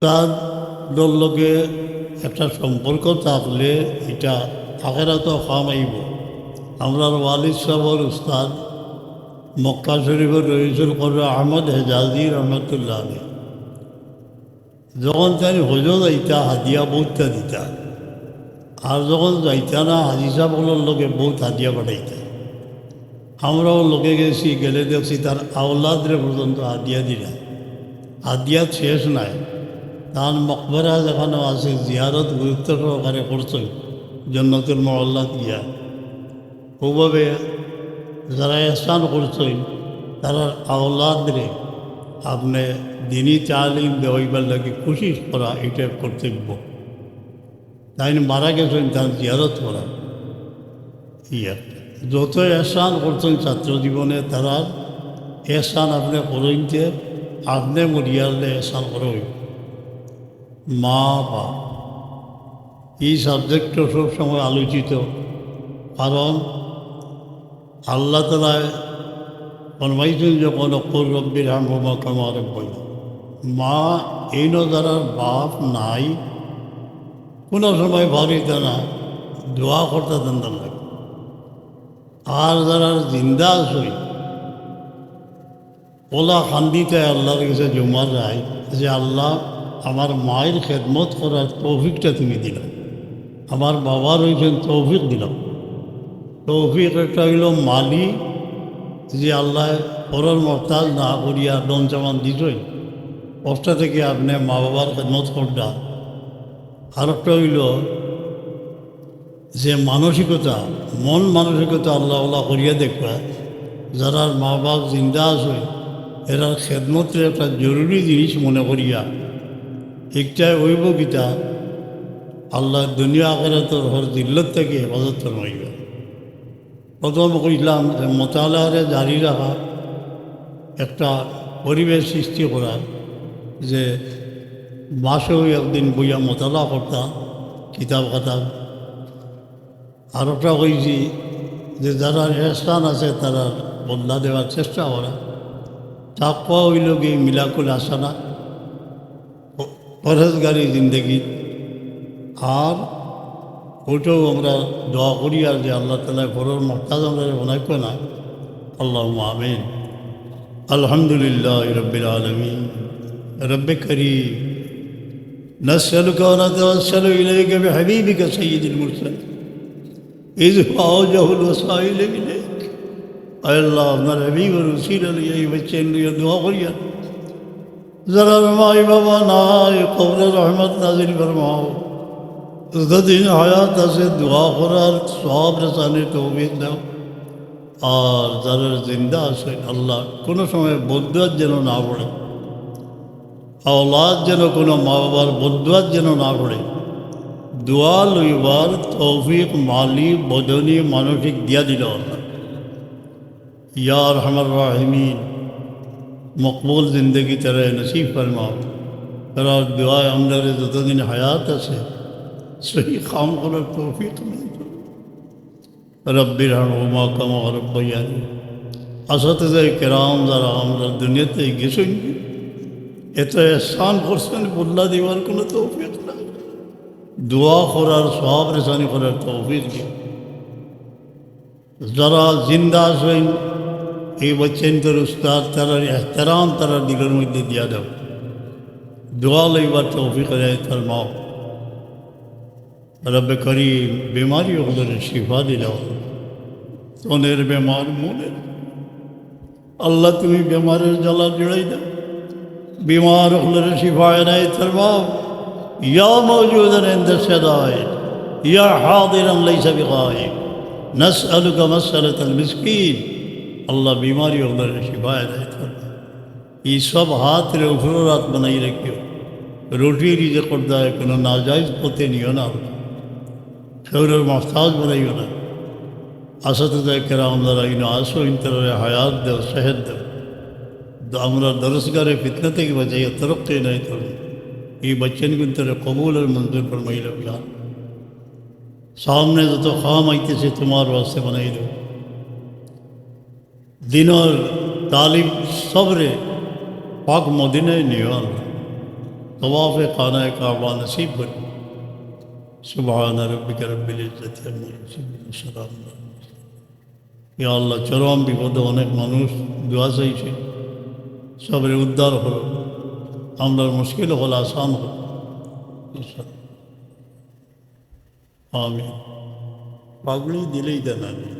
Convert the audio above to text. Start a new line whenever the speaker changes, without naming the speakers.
তার লোকে একটা সম্পর্ক থাকলে এটা আখেরাতো খামাইব। আমরা ওয়ালিদ সাহর উস্তাদ মক্কা শরীফের রইসুল করবে আহমদ হেজাজি রহমতুল্লাহ আলী, যখন তিনি হজও যাইতা হাদিয়া বহুতটা দিতা, আর যখন যাইতা না হাজি সাহগুলোর লোকে বহুত হাদিয়া পাঠাইতা। আমরাও লোকে গেছি, গেলে দেখছি তার আওলাদরে পর্যন্ত হাদিয়া দিলা। হাদিয়া শেষ নাই, তার মকবরা যেখানে আছে জিয়ারত গুরুত্ব সহকারে করছেন জন্নতুল মহল্লা দিয়া। ওভাবে যারা এহসান করছেন তারা আওলাদরে আপনি দিনই তালিম দেওয়াইবার লাগে কোশিশ করা, এটা কর্তব্য। তাই মারা গেছেন তার জিয়ারত করা। যত এহসান করছেন ছাত্র জীবনে তারা এহসান আপনি করইতে, আপনি মরিয়ালে এহসান করই। মা বাপ এই সাবজেক্টটা সবসময় আলোচিত, কারণ আল্লাহ তাআলা ফরমাইছেন যখন অকুর রব্বির হামহুমা কামা রাব্বায়ানি। মা এই যারা বাপ নাই কোনো সময় ভাবিতে না, দোয়া করতে দেন লাগে। আর যারা জিন্দা আসই ওলা খান্দিতে আল্লাহর কাছে জমা যায় যে আল্লাহ আমার মায়ের খেদমত করার তৌফিকটা তুমি দিলাম, আমার বাবার হয়েছেন তৌফিক দিলাম। তৌফিক একটা হইল মালি, যে আল্লাহ পরের মহতাজ না করিয়া লোন চামান দিছই, কষ্টা থেকে আপনি মা বাবার খেদমত করটা। আর একটা হইল যে মানসিকতা, মন মানসিকতা আল্লাহ আল্লাহ করিয়া দেখবা, যারা মা বাপ জিন্দা আছে এরা খেদমতের একটা জরুরি জিনিস মনে করিয়া ঠিকঠাক হইব কিতা আল্লাহ দুনিয়া আখিরাতের হর দিল্লত থেকে হেফাজত ফরমাইব। প্রথম কইলাম যে মোতালারে জারি রাখা, একটা পরিবেশ সৃষ্টি করা, যে মাসেও একদিন বইয়া মোতালা করতাম কিতাব খাতাব। আর একটা কইছি যে যারা এহসান আছে তারা বদলা দেওয়ার চেষ্টা করা। তাকওয়া হইল গিয়ে মিলাকুল হাসানা, পরহেজগারি জিন্দগি। আর ওইটাও আমরা দোয়া করি আর যে আল্লাহ তাআলা বড়র মহতাজ আমরা বানাইব না। আল্লাহুম্মা আমিন। আলহামদুলিল্লাহ রাব্বিল আলামিন। রব্বে করিম নাসআলুকা ওয়া নাতাওয়াসসালু ইলাইকা বিহাবিবিকা সাইয়্যিদিল মুরসালিন ইয আওজাহুল ওয়াসাইল ইলাইক। আল্লাহ আপনার হাবিবের উসিলা লইয়া এই বাচ্চা লইয়া দোয়া করিয়া, যারা মাই বাবা নাই কবরে রহমত নাজিল ফরমাও, যতদিন হায়াত আছে দোয়া করার সব রেসানের তৌফিক দাও। আর যারা জিন্দা আছে আল্লাহ কোনো সময় বদুয়াত যেন না পড়ে, আওলাদ যেন কোনো মা বাবার বদুয়াত যেন না পড়ে, দোয়া লইবার তৌফিক মালি বদনী মানসিক দিয়া দিল আল্লাহ। ইয়া আরহামার রাহিমিন, মকবুল জিন্দগি তারা নসিব ফরমাও। তারা দোয়ায় আমাদের যতদিন হায়াত আছে সহি কাম করার তৌফিক নেই। রব্বির হামহুমা কামা রাব্বায়ানি। আসাতিজা কেরাম যারা আমরা দুনিয়াতে গেছেন এত এহসান করছেন, বদলা দেওয়ার কোনো তৌফিক নাই। দোয়া করার সব রেসানি করার তৌফিক নেই। যারা জিন্দা আছেন এই বাচ্চান্তর উস্তাদ তারার এহতেরাম তারা দিলের মধ্যে দিয়া দাও। দোয়া লইবার তৌফিক ফরমাও। রব্বে করিম বেমারি ওদের শিফা দিলাও, তনের বেমার মনের আল্লাহ তুমি বেমারের জ্বালা জড়াই দাও। বিমার ওদের শিফা এনায়েত ফরমাও। ইয়া মওজুদান ইনদা শাদায়েদ ইয়া হাদিরান লাইসা বিগায়েব নাসআলুকা মাসআলাতাল মিসকিন। আল্লাহ बीमारी ওদের শিফা এনায়েত ফরমাও। এই সব হাতের উপর রাত বানাই রাখিও। রুটি রিজে করতে হয় কোনো নাজাইজ পথে নিও না, শরীরের মহতাজ বানাইও না। আসাতে কেরাম যারা ইনো আসো ইন্তরে হায়াত দেও, সেহেদ দেও। আমরা দরসগারে ফিতনা থেকে বাঁচাইয়া তরক্কি নাই করবো। এই বাচ্চান কিন্তু কবুলের মঞ্জুর ফরমাইল। সামনে যত খাম আইতেছে তোমার বাস্তে বানাই দেব। দিনের তালিম সবরে পাক মদিনায় নিও আল্লাহ। তওয়াফে খানায় কাবা নসিব করি সুবহান রব্বিকা রব্বিল ইজ্জাতি আম্মা ইয়াসিফুন ওয়া সালামুন আলাল মুরসালিন। ইয়া আল্লাহ, চরম বিপদে অনেক মানুষ দোয়া চাইছে, সবের উদ্ধার হলো, আমরা মুশকিল হলো আসান হলো। আমিন। পাগড়ি দিলেই দেন আমি।